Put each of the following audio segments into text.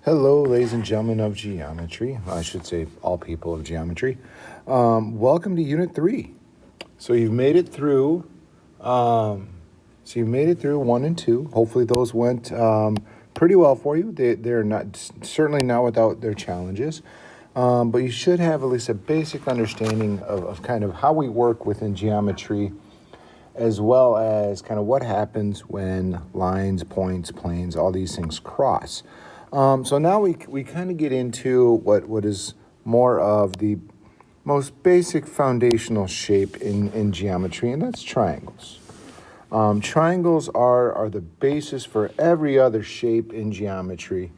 Hello, ladies and gentlemen of geometry. I should say all people of geometry. Welcome to Unit 3. So you've made it through. You've made it through 1 and 2. Hopefully those went pretty well for you. They're not certainly not without their challenges, but you should have at least a basic understanding of kind of how we work within geometry, as well as kind of what happens when lines, points, planes, all these things cross. So now we kind of get into what is more of the most basic foundational shape in geometry, and that's triangles. Triangles are the basis for every other shape in geometry.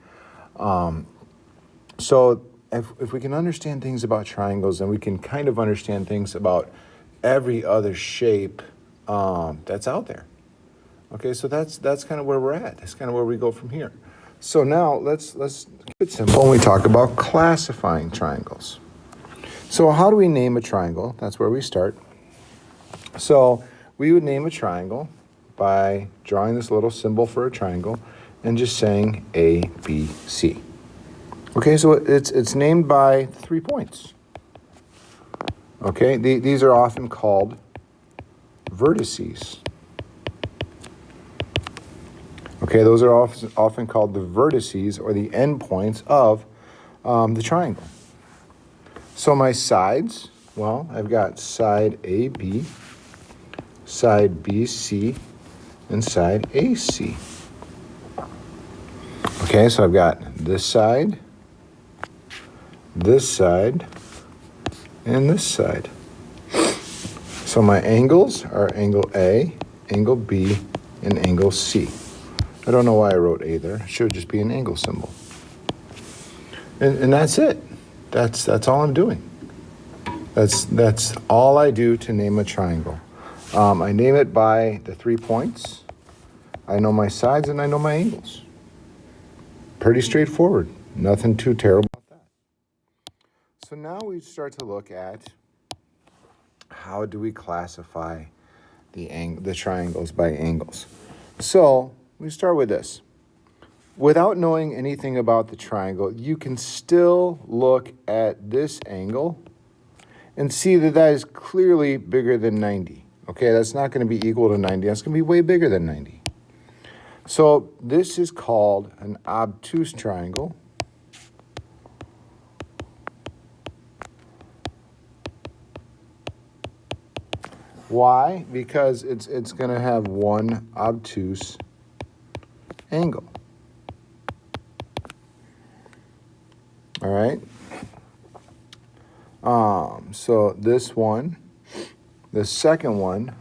So if we can understand things about triangles, then we can kind of understand things about every other shape that's out there. Okay, so that's kind of where we're at. That's kind of where we go from here. So now let's keep it simple when we talk about classifying triangles. So how do we name a triangle? That's where we start. So we would name a triangle by drawing this little symbol for a triangle and just saying A, B, C. Okay, so it's named by 3 points. Okay, these are often called vertices. Okay, those are often called the vertices or the endpoints of the triangle. So my sides, well, I've got side AB, side BC, and side AC. Okay, so I've got this side, and this side. So my angles are angle A, angle B, and angle C. I don't know why I wrote A there. It should just be an angle symbol. And that's it. That's all I'm doing. That's all I do to name a triangle. I name it by the 3 points. I know my sides and I know my angles. Pretty straightforward. Nothing too terrible about that. So now we start to look at how do we classify the triangles by angles. So we start with this. Without knowing anything about the triangle, you can still look at this angle and see that is clearly bigger than 90. Okay, that's not going to be equal to 90. That's going to be way bigger than 90. So this is called an obtuse triangle. Why? Because it's going to have one obtuse angle. All right. So this one, the second one,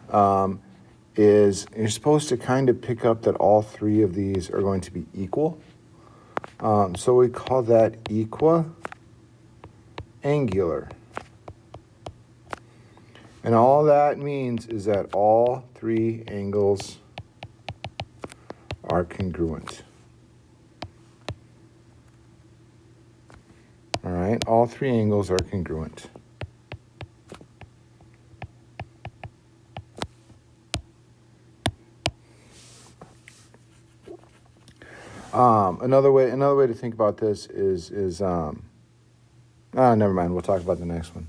is you're supposed to kind of pick up that all 3 of these are going to be equal. So we call that equiangular. And all that means is that all 3 angles are congruent. All right, all 3 angles are congruent. Another way to think about this is never mind. We'll talk about the next one.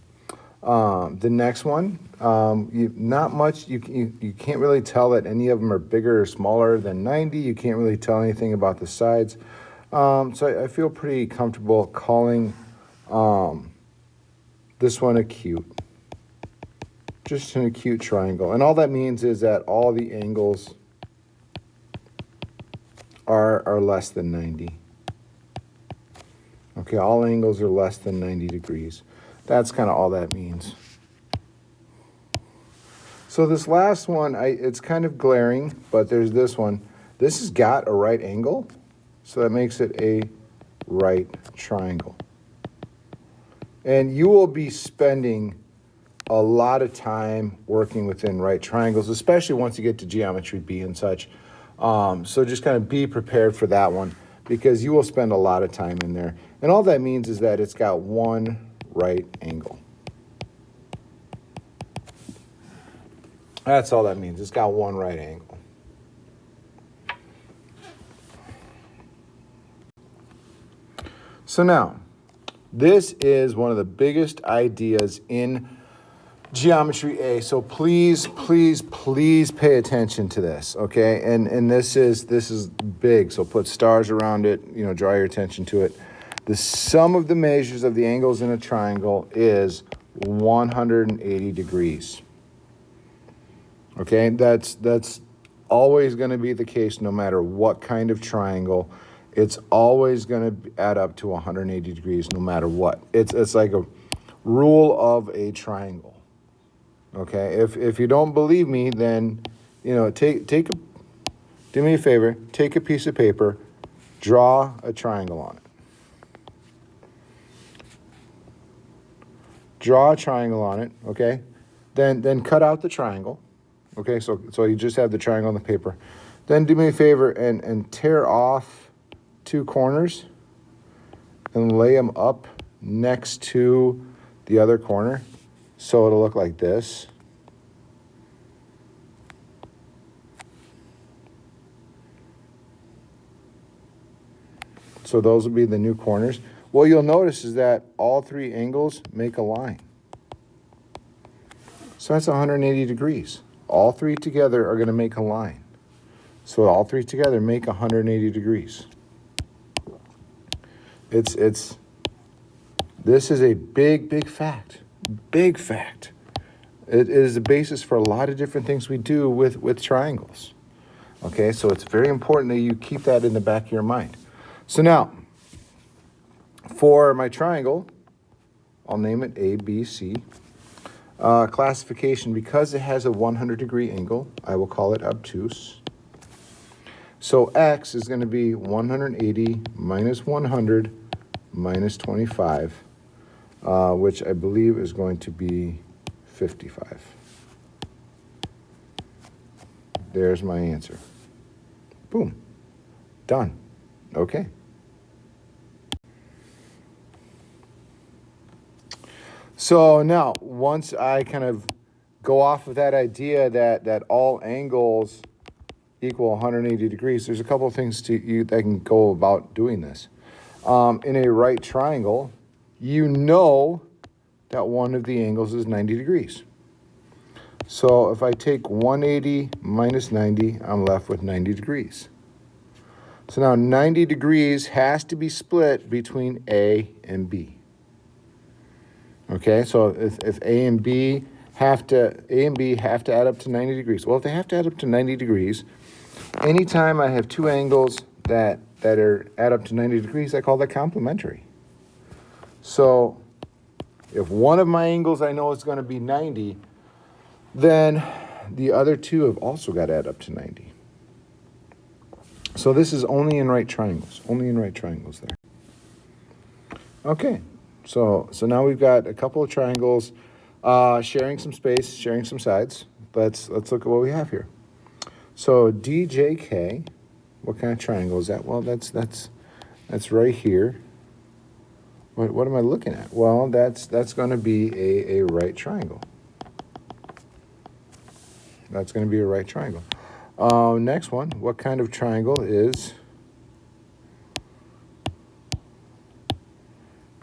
The next one, not much. You can't really tell that any of them are bigger or smaller than 90. You can't really tell anything about the sides. So I feel pretty comfortable calling this one acute. Just an acute triangle. And all that means is that all the angles are less than 90. Okay, all angles are less than 90 degrees. That's kind of all that means. So this last one, it's kind of glaring, but there's this one. This has got a right angle, so that makes it a right triangle. And you will be spending a lot of time working within right triangles, especially once you get to geometry B and such. So just kind of be prepared for that one, because you will spend a lot of time in there. And all that means is that it's got one right angle. That's all that means. It's got one right angle. So now, this is one of the biggest ideas in Geometry A. So please, please, please pay attention to this, okay? And this is big. So put stars around it, you know, draw your attention to it. The sum of the measures of the angles in a triangle is 180 degrees. Okay, that's always going to be the case no matter what kind of triangle. It's always going to add up to 180 degrees no matter what. It's like a rule of a triangle. Okay, if you don't believe me, then, you know, do me a favor, take a piece of paper, draw a triangle on it. Draw a triangle on it, okay? Then cut out the triangle. Okay, so you just have the triangle on the paper. Then do me a favor and tear off 2 corners and lay them up next to the other corner. So it'll look like this. So those will be the new corners. What you'll notice is that all 3 angles make a line. So that's 180 degrees. All 3 together are going to make a line. So all 3 together make 180 degrees. This is a big fact. Big fact. It is the basis for a lot of different things we do with triangles. Okay, so it's very important that you keep that in the back of your mind. So now, for my triangle, I'll name it A, B, C. Classification, because it has a 100-degree angle, I will call it obtuse. So X is going to be 180 minus 100 minus 25, which I believe is going to be 55. There's my answer. Boom. Done. Okay. So now, once I kind of go off of that idea that all angles equal 180 degrees, there's a couple of things that can go about doing this. In a right triangle, you know that one of the angles is 90 degrees. So if I take 180 minus 90, I'm left with 90 degrees. So now 90 degrees has to be split between A and B. Okay, so if A and B have to add up to 90 degrees. Well, if they have to add up to 90 degrees, anytime I have 2 angles that add up to 90 degrees, I call that complementary. So if one of my angles I know is going to be 90, then the other 2 have also got to add up to 90. So this is only in right triangles, there. Okay, so now we've got a couple of triangles sharing some space, sharing some sides. Let's look at what we have here. So DJK, what kind of triangle is that? Well, that's right here. What am I looking at? Well, that's going to be a right triangle. That's going to be a right triangle. Next one, what kind of triangle is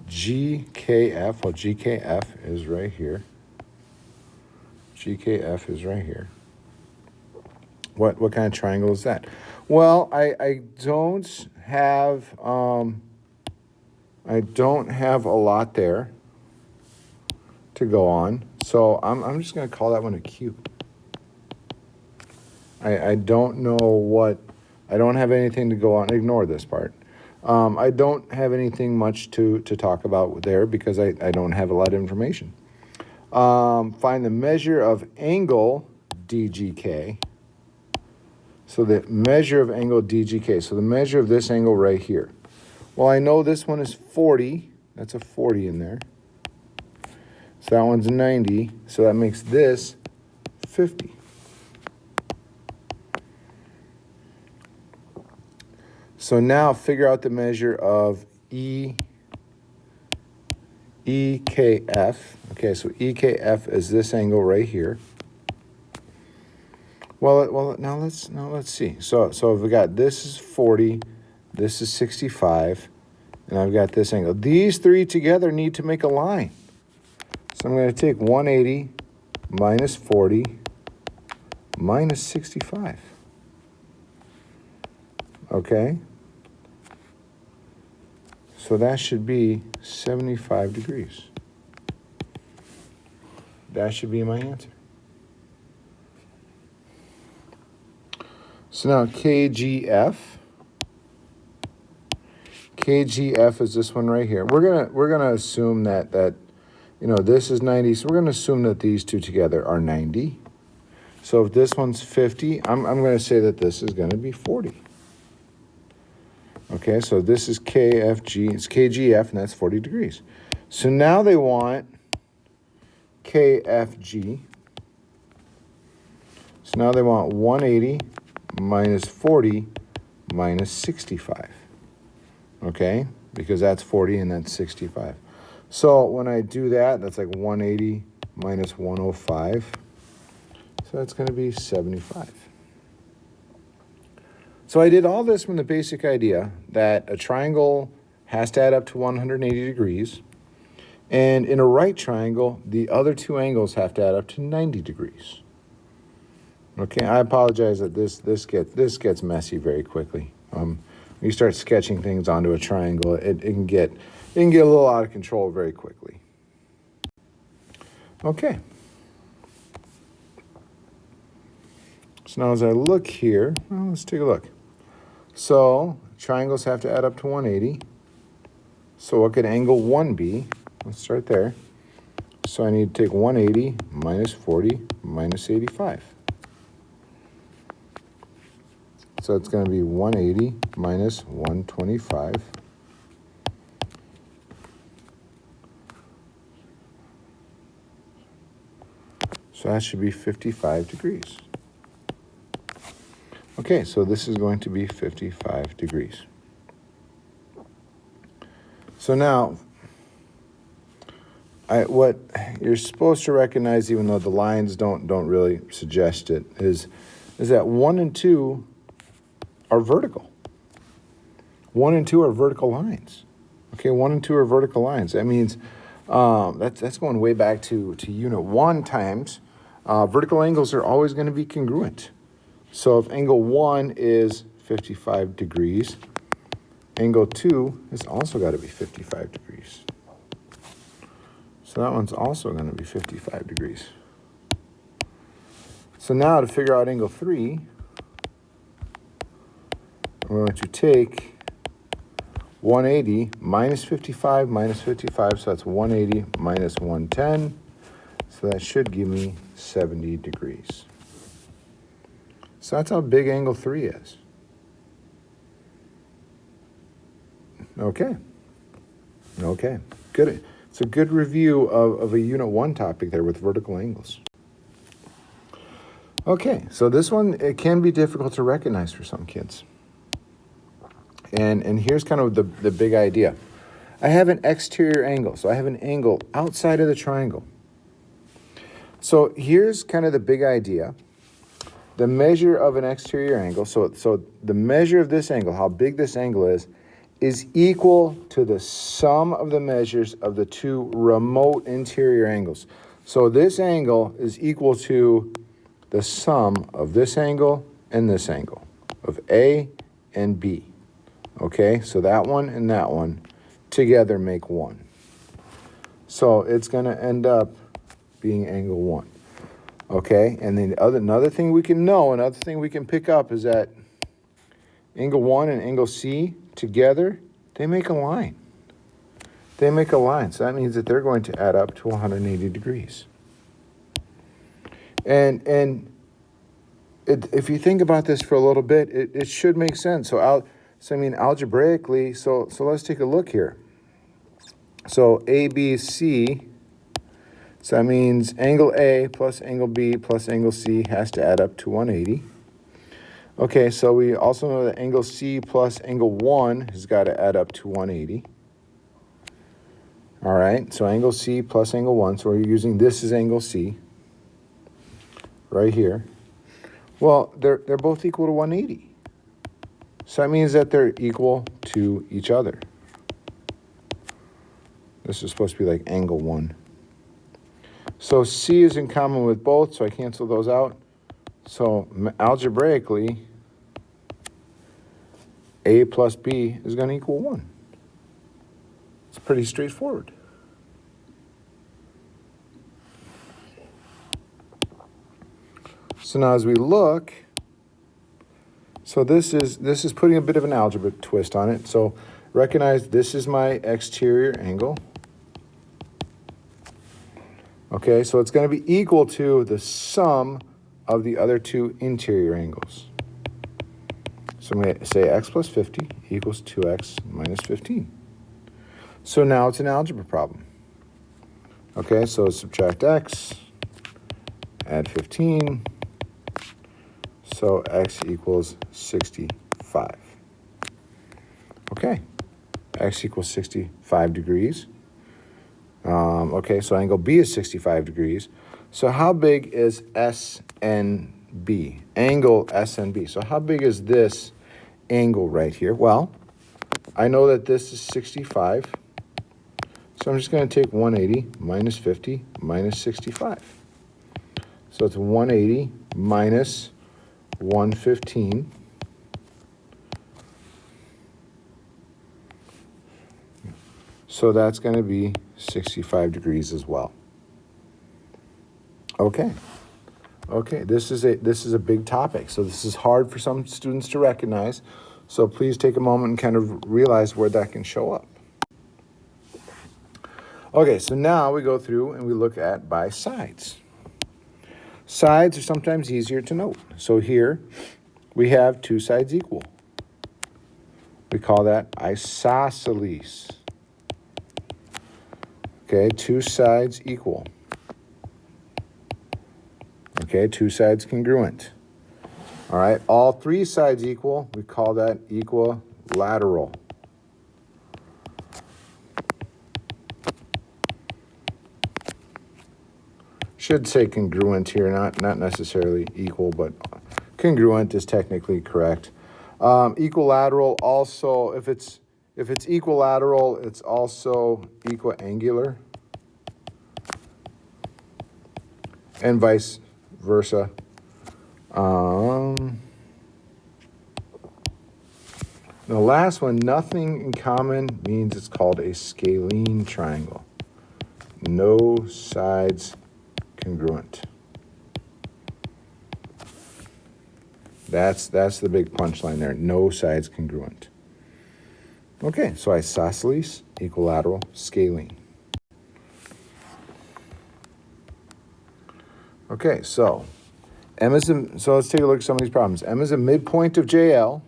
GKF? Well, GKF is right here. GKF is right here. What kind of triangle is that? Well, I don't have a lot there to go on, so I'm just going to call that one a cube. I don't know what, I don't have anything to go on. Ignore this part. I don't have anything much to talk about there because I don't have a lot of information. Find the measure of angle DGK. So the measure of angle DGK. So the measure of this angle right here. Well, I know this one is 40. That's a 40 in there. So that one's 90. So that makes this 50. So now figure out the measure of EKF. Okay, so EKF is this angle right here. Well, now let's see. So if we got this is 40, this is 65, and I've got this angle. These three together need to make a line. So I'm going to take 180 minus 40 minus 65. Okay? So that should be 75 degrees. That should be my answer. So now KGF. KGF is this one right here. We're gonna assume that this is 90. So we're gonna assume that these two together are 90. So if this one's 50, I'm gonna say that this is gonna be 40. Okay, so this is KFG, it's KGF, and that's 40 degrees. So now they want KFG. So now they want 180 minus 40 minus 65. Okay, because that's 40 and that's 65. So when I do that, that's like 180 minus 105. So that's going to be 75. So I did all this from the basic idea that a triangle has to add up to 180 degrees. And in a right triangle, the other two angles have to add up to 90 degrees. Okay, I apologize that this gets messy very quickly. When you start sketching things onto a triangle, it can get a little out of control very quickly. Okay. So now as I look here, well, let's take a look. So triangles have to add up to 180. So what could angle 1 be? Let's start there. So I need to take 180 minus 40 minus 85. So it's going to be 180 minus 125. So that should be 55 degrees. Okay, so this is going to be 55 degrees. So now, what you're supposed to recognize, even though the lines don't really suggest it, is that 1 and 2 are vertical. 1 and 2 are vertical lines. Okay, 1 and 2 are vertical lines. That means that's going way back to Unit 1 times. Vertical angles are always going to be congruent. So if angle 1 is 55 degrees, angle 2 has also got to be 55 degrees. So that one's also going to be 55 degrees. So now to figure out angle 3, we're going to take 180 minus 55 minus 55, so that's 180 minus 110. So that should give me 70 degrees. So that's how big angle 3 is. Okay. Good. It's a good review of a Unit 1 topic there with vertical angles. Okay, so this one, it can be difficult to recognize for some kids. And here's kind of the big idea. I have an exterior angle, so I have an angle outside of the triangle. So here's kind of the big idea. The measure of an exterior angle, so the measure of this angle, how big this angle is equal to the sum of the measures of the two remote interior angles. So this angle is equal to the sum of this angle and this angle, of A and B. Okay, so that one and that one together make 1. So it's going to end up being angle 1. Okay, and then another thing we can know, another thing we can pick up is that angle 1 and angle C together, they make a line. They make a line, so that means that they're going to add up to 180 degrees. And if you think about this for a little bit, it should make sense. So algebraically, so let's take a look here. So ABC, so that means angle A plus angle B plus angle C has to add up to 180. Okay, so we also know that angle C plus angle 1 has got to add up to 180. All right, so angle C plus angle 1, so we're using this as angle C right here. Well, they're both equal to 180. So that means that they're equal to each other. This is supposed to be like angle 1. So C is in common with both, so I cancel those out. So algebraically, A plus B is going to equal 1. It's pretty straightforward. So now as we look, so this is putting a bit of an algebra twist on it. So recognize this is my exterior angle. Okay, so it's going to be equal to the sum of the other two interior angles. So I'm going to say x plus 50 equals 2x minus 15. So now it's an algebra problem. Okay, so subtract x, add 15. So x equals 65. Okay, x equals 65 degrees. Okay, so angle B is 65 degrees. So how big is SNB? Angle SNB. So how big is this angle right here? Well, I know that this is 65. So I'm just going to take 180 minus 50 minus 65. So it's 180 minus 115. So that's going to be 65 degrees as well. Okay. Okay, this is a big topic. So this is hard for some students to recognize. So please take a moment and kind of realize where that can show up. Okay, so now we go through and we look at by sides. Sides are sometimes easier to note. So here we have two sides equal. We call that isosceles. Okay, two sides equal. Okay, two sides congruent. All right, all three sides equal, we call that equilateral. Should say congruent here, not necessarily equal, but congruent is technically correct. Equilateral also, if it's equilateral, it's also equiangular, and vice versa. The last one, nothing in common, means it's called a scalene triangle. No sides congruent. That's the big punchline there. No sides congruent. Okay, so isosceles, equilateral, scalene. Okay, so let's take a look at some of these problems. M is a midpoint of JL.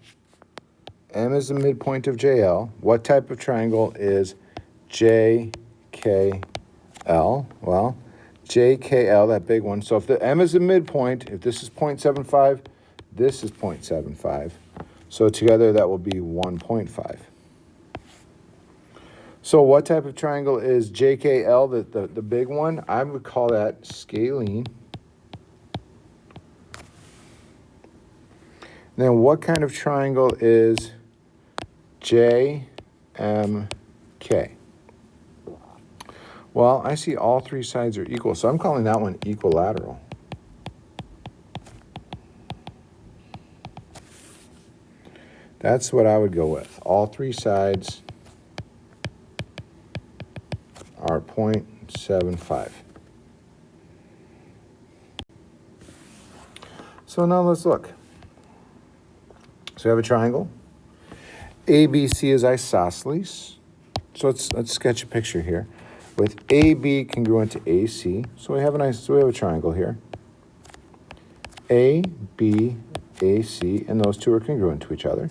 M is a midpoint of JL. What type of triangle is JKL? Well, JKL, that big one. So if the M is a midpoint, if this is 0.75, this is 0.75. So together that will be 1.5. So what type of triangle is JKL, the big one? I would call that scalene. Then what kind of triangle is JMK? Well, I see all three sides are equal, so I'm calling that one equilateral. That's what I would go with. All three sides are 0.75. So now let's look. So we have a triangle. ABC is isosceles. So let's sketch a picture here with AB congruent to AC. So we have a triangle here. AB, AC, and those two are congruent to each other.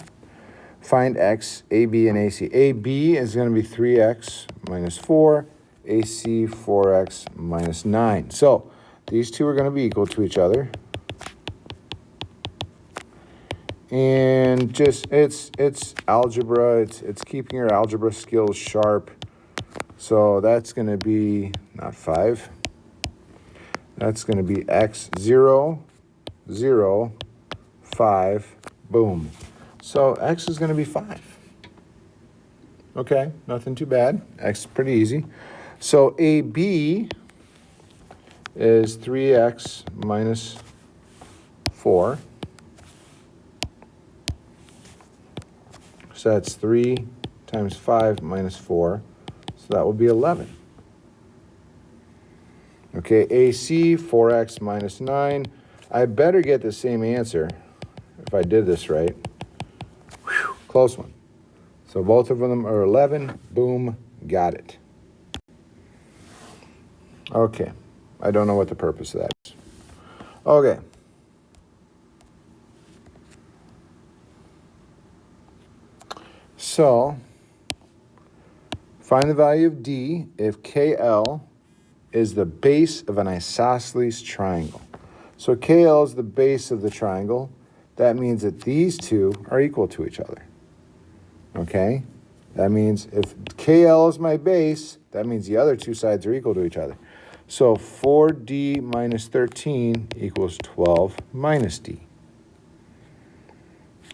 Find x, AB, and AC. AB is going to be 3x minus 4, AC 4x minus 9. So these two are going to be equal to each other. And just it's algebra, it's keeping your algebra skills sharp. So that's going to be not 5. That's going to be x 0, 0, 5, boom. So x is going to be 5. Okay, nothing too bad. X is pretty easy. So AB is 3x minus 4. So that's 3 times 5 minus 4. So that will be 11. Okay, AC, 4x minus 9. I better get the same answer if I did this right. Whew, close one. So both of them are 11. Boom, got it. Okay, I don't know what the purpose of that is. Okay. So, find the value of D if KL is the base of an isosceles triangle. So KL is the base of the triangle. That means that these two are equal to each other. Okay? That means if KL is my base, that means the other two sides are equal to each other. So 4D minus 13 equals 12 minus D.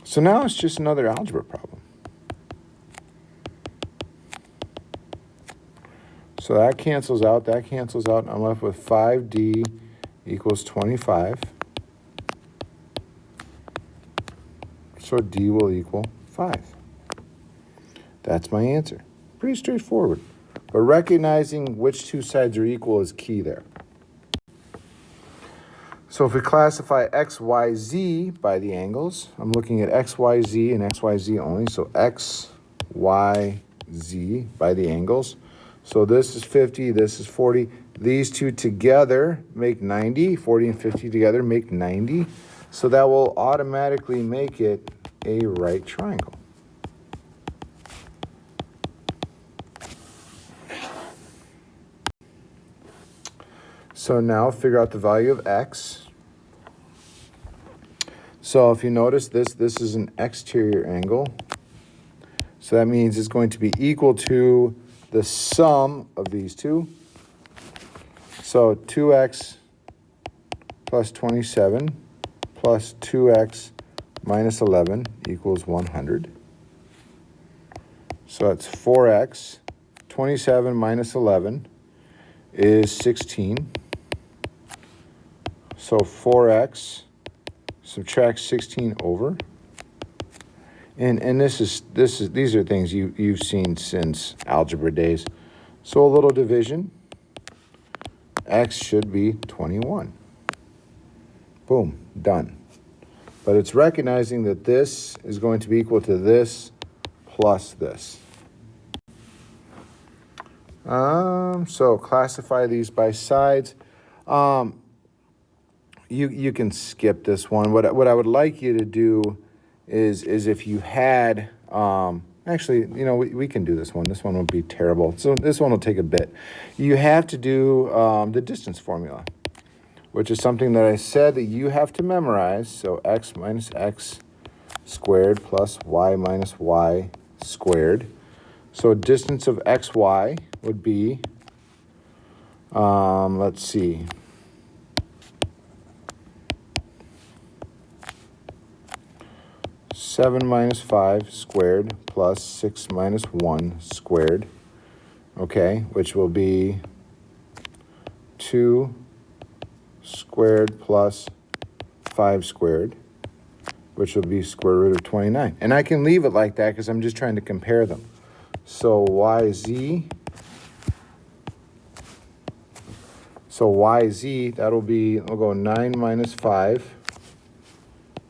So now it's just another algebra problem. So that cancels out, and I'm left with 5D equals 25. So D will equal 5. That's my answer. Pretty straightforward. But recognizing which two sides are equal is key there. So if we classify X, Y, Z by the angles, I'm looking at X, Y, Z and X, Y, Z only. So X, Y, Z by the angles. So this is 50, this is 40. These two together make 90. 40 and 50 together make 90. So that will automatically make it a right triangle. So now figure out the value of X. So if you notice this is an exterior angle. So that means it's going to be equal to the sum of these two. So 2x plus 27 plus 2x minus 11 equals 100. So that's 4x. 27 minus 11 is 16. So 4x subtract 16 over. And these are things you've seen since algebra days. So a little division. X should be 21. Boom, done. But it's recognizing that this is going to be equal to this plus this. So classify these by sides. You can skip this one. What I would like you to do is if you had, actually, you know, we can do this one. This one won't be terrible. So this one will take a bit. You have to do the distance formula, which is something that I said that you have to memorize. So x minus x squared plus y minus y squared. So distance of xy would be, let's see, seven minus 5 squared plus 6 minus 1 squared, okay, which will be 2 squared plus 5 squared, which will be square root of 29. And I can leave it like that because I'm just trying to compare them. So yz, that'll be, we'll go 9 minus 5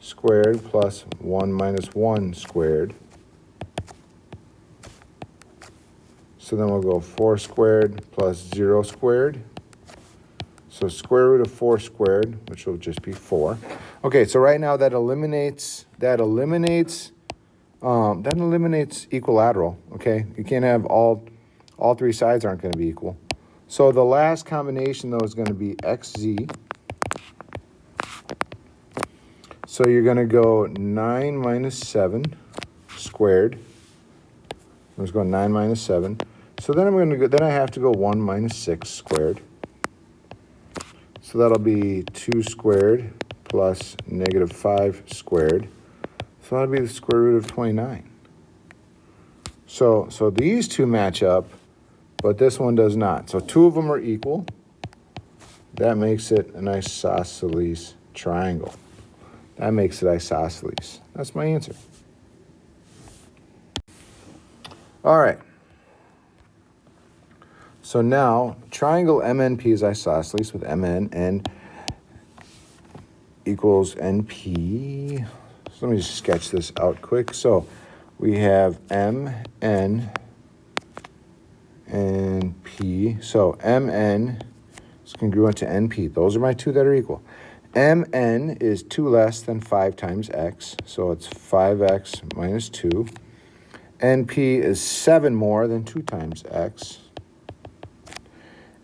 squared plus 1 minus 1 squared. So then we'll go 4 squared plus 0 squared. So square root of 4 squared, which will just be 4. Okay, so right now that eliminates equilateral, okay? You can't have all three sides aren't going to be equal. So the last combination, though, is going to be xz. So you're going to go 9 minus 7 squared. Let's go 9 minus 7. So then I have to go 1 minus 6 squared. So that'll be 2 squared plus negative 5 squared. So that'll be the square root of 29. So these two match up, but this one does not. So two of them are equal. That makes it an isosceles triangle. That makes it isosceles. That's my answer. All right. So now, triangle MNP is isosceles with MN equals NP. So let me just sketch this out quick. So we have MN and P. So MN is congruent to NP. Those are my two that are equal. MN is 2 less than 5 times x, so it's 5x minus 2. NP is 7 more than 2 times x.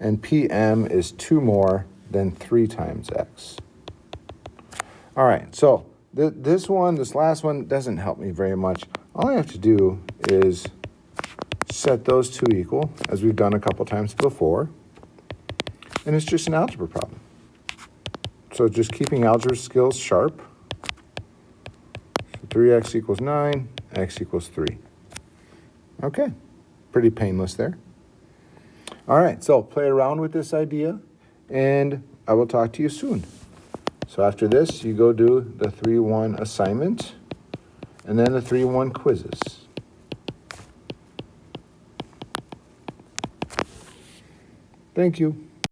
And PM is 2 more than 3 times x. All right, so this last one doesn't help me very much. All I have to do is set those two equal, as we've done a couple times before, and it's just an algebra problem. So just keeping algebra skills sharp. So 3x equals 9, x equals 3. Okay, pretty painless there. All right, so play around with this idea, and I will talk to you soon. So after this, you go do the 3-1 assignment, and then the 3-1 quizzes. Thank you.